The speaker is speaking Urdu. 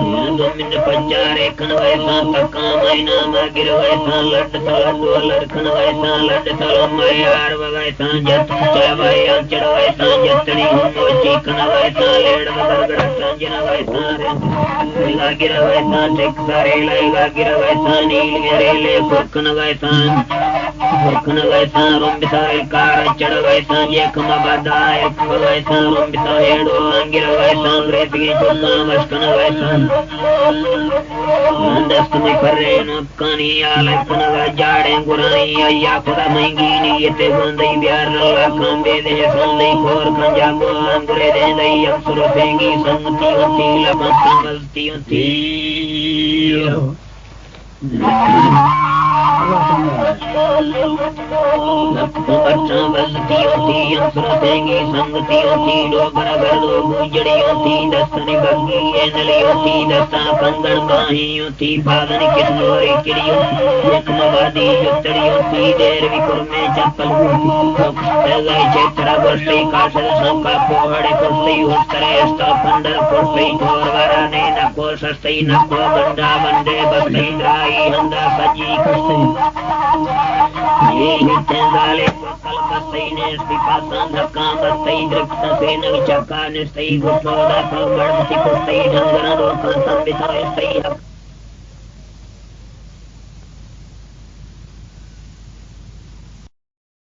من پچارے کن ویسا تکا مائنا مگر ویسا لٹ تھلا دو لڑکن ویسا لٹ تھلا میار ویسا جت چاوائی چڑ ویسا جتنی موچی کن ویسا لیڑ وگر گڑتا جن ویسا ریلا گر ویسا ٹک سارے لائے گا گر ویسا نیل گرے لے فرکن ویسا ویسا رومبتا کار چڑ ویسا ایک مبادا ایک ویسا رومبتا ہیڑو گر ویسا ریتی چکا مشکن ویسا دست میں کرے نکانی آلکن و جاڑیں گرائی آیا خدا مہنگی نیتے بندی بیار اللہ کامبے دے سندی کور کنجا گوان گرے دے دئی اکسر سینگی سنگتی ہوتی لبن سنگلتی ہوتی بچہ بلتی ہوتی انسر دینگی سنگتی ہوتی ڈوگر گردو گجڑی ہوتی دستنی بگی نلی ہوتی دستا کنگن باہی ہوتی بادن کسنوری کڑی ہوتی ایک مبادی جتڑی ہوتی دیر وکر میں چپل گئی چیترہ برسی کاشد سنکا پوہڑے کرسی ہسترے استا پندر کرسی چور ورانے نکو سستی نکو بندہ بندے بستی درائی ہندہ سجی کرسی یہ تنزالے پکل بستی نیستی پاسان دھکا بستی درکتا سینو چکا نستی گھٹو دا پھل بڑھتی کستی ڈھنگرہ روکا سنبتا استی حق